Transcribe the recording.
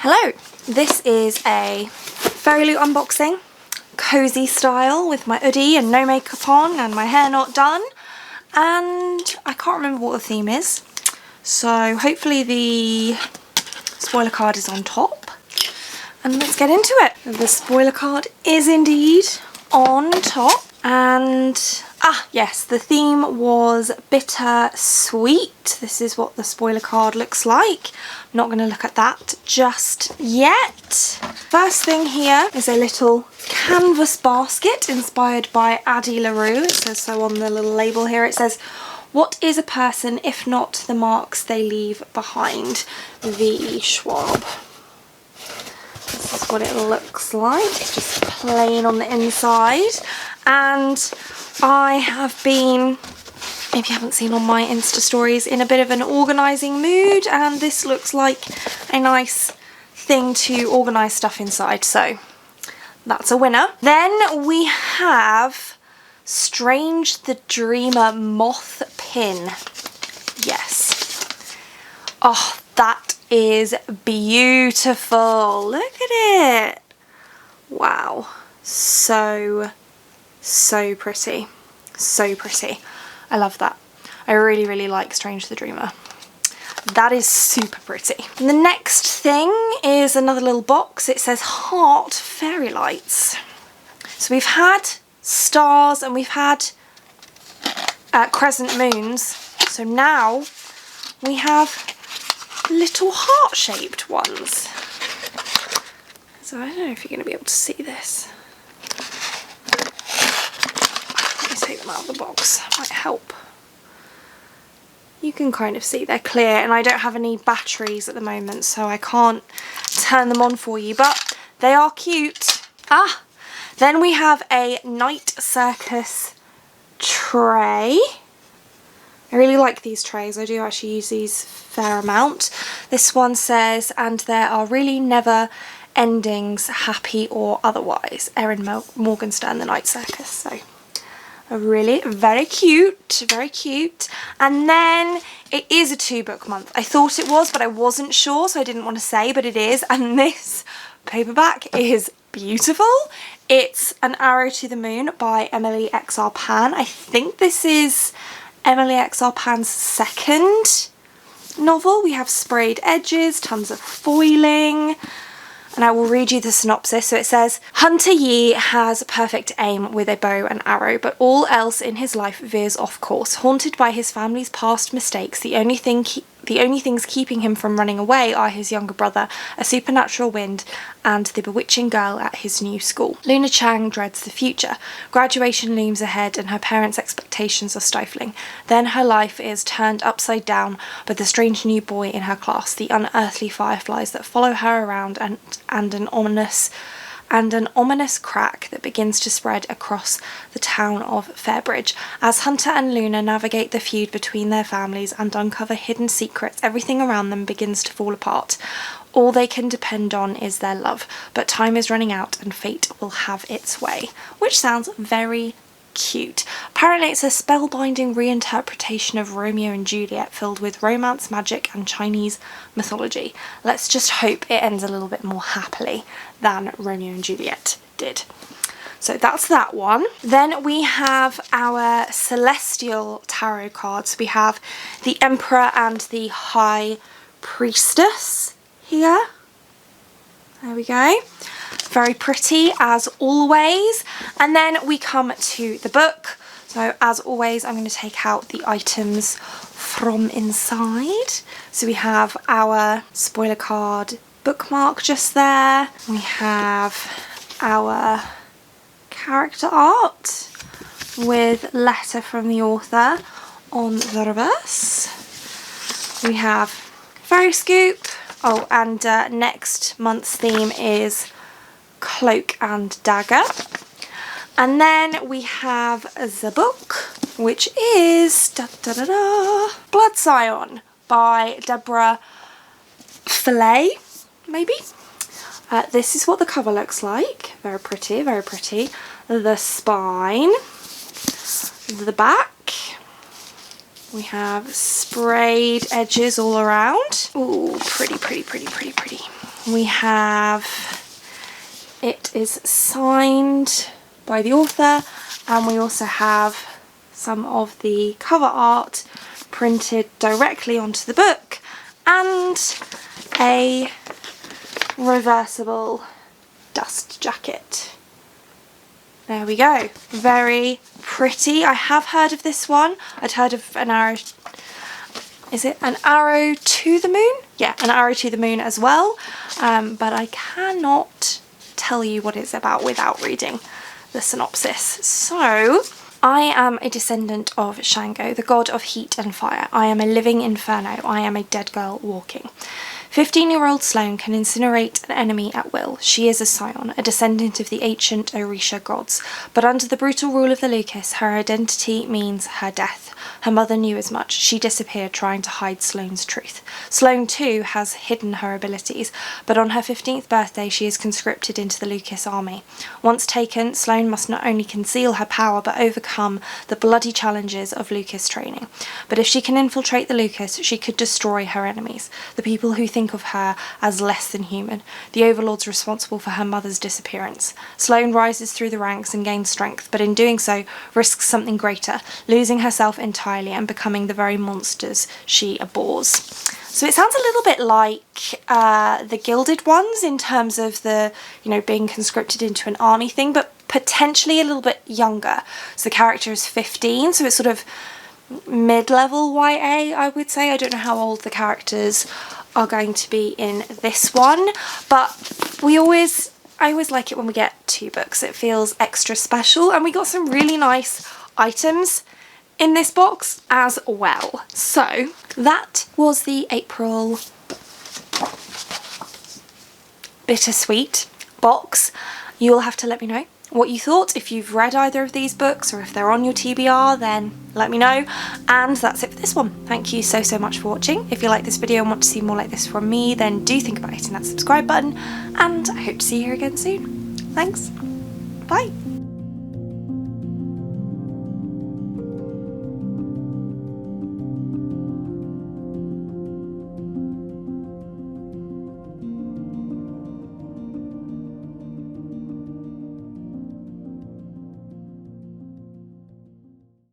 Hello, this is a Fairyloot unboxing, cozy style with my hoodie and no makeup on and my hair not done, and I can't remember what the theme is, so hopefully the spoiler card is on top, and let's get into it. The spoiler card is indeed on top, and yes, the theme was bittersweet. This is what the spoiler card looks like. I'm not going to look at that just yet. First thing here is a little canvas basket inspired by Addie LaRue. It says so on the little label here. It says, "What is a person if not the marks they leave behind?" V. Schwab. This is what it looks like, just plain on the inside. And I have been, if you haven't seen on my Insta stories, in a bit of an organising mood, and this looks like a nice thing to organise stuff inside, so that's a winner. Then we have Strange the Dreamer Moth Pin. Yes. Oh, that is beautiful. Look at it. Wow. So pretty. So pretty. I love that. I really like Strange the Dreamer. That is super pretty. And the next thing is another little box. It says Heart Fairy Lights. So we've had stars and we've had crescent moons. So now we have little heart-shaped ones. So I don't know if you're going to be able to see this. Take them out of the box, might help. You can kind of see they're clear, and I don't have any batteries at the moment, so I can't turn them on for you, but they are cute. Then we have a Night Circus tray. I really like these trays. I do actually use these a fair amount. This one says, "And there are really never endings, happy or otherwise. Erin Morgenstern, The Night Circus." So really very cute, very cute. And then it is a 2-book month. I thought it was, but I wasn't sure, so I didn't want to say, but it is. And this paperback is beautiful. It's An Arrow to the Moon by Emily X.R. Pan. I think this is Emily X.R. Pan's second novel. We have sprayed edges, tons of foiling. And I will read you the synopsis. So it says, "Hunter Yi has perfect aim with a bow and arrow, but all else in his life veers off course. Haunted by his family's past mistakes, the only things keeping him from running away are his younger brother, a supernatural wind, and the bewitching girl at his new school. Luna Chang dreads the future. Graduation looms ahead and her parents' expectations are stifling. Then her life is turned upside down by the strange new boy in her class, the unearthly fireflies that follow her around, and an ominous crack that begins to spread across the town of Fairbridge. As Hunter and Luna navigate the feud between their families and uncover hidden secrets, everything around them begins to fall apart. All they can depend on is their love, but time is running out and fate will have its way." Which sounds very cute. Apparently it's a spellbinding reinterpretation of Romeo and Juliet filled with romance, magic and Chinese mythology. Let's just hope it ends a little bit more happily than Romeo and Juliet did. So that's that one. Then we have our Celestial Tarot cards. We have the Emperor and the High Priestess here. There we go. Very pretty as always. And then we come to the book. So as always, I'm going to take out the items from inside. So we have our spoiler card bookmark just there. We have our character art with letter from the author on the reverse. We have Fairy Scoop. Oh, and next month's theme is Cloak and Dagger. And then we have the book, which is Blood Scion by Deborah Fillet, maybe. This is what the cover looks like. Very pretty, very pretty. The spine, the back. We have sprayed edges all around. Ooh, pretty, pretty, pretty, pretty, pretty. we have, it is signed by the author, and we also have some of the cover art printed directly onto the book, and a reversible dust jacket. There we go. Very pretty. I have heard of this one. I'd heard of An Arrow. Is it An Arrow to the Moon? Yeah, An Arrow to the Moon as well. But I cannot tell you what it's about without reading the synopsis. So, I am a descendant of Shango, the god of heat and fire. I am a living inferno. I am a dead girl walking. 15-year-old Sloane can incinerate an enemy at will. She is a scion, a descendant of the ancient Orisha gods, but under the brutal rule of the Lucas, her identity means her death. Her mother knew as much. She disappeared trying to hide Sloane's truth. Sloane too has hidden her abilities, but on her 15th birthday she is conscripted into the Lucas army. Once taken, Sloane must not only conceal her power but overcome the bloody challenges of Lucas training. But if she can infiltrate the Lucas, she could destroy her enemies, the people who think of her as less than human, the overlords responsible for her mother's disappearance. Sloane rises through the ranks and gains strength, but in doing so risks something greater, losing herself entirely and becoming the very monsters she abhors. So it sounds a little bit like the Gilded Ones in terms of the, you know, being conscripted into an army thing, but potentially a little bit younger. So the character is 15, so it's sort of mid-level YA, I would say. I don't know how old the characters are going to be in this one, but I always like it when we get 2 books. It feels extra special, and we got some really nice items in this box as well. So that was the April Bittersweet box. You'll have to let me know what you thought. If you've read either of these books or if they're on your TBR, then let me know. And that's it for this one. Thank you so much for watching. If you like this video and want to see more like this from me, then do think about hitting that subscribe button, and I hope to see you here again soon. Thanks. Bye.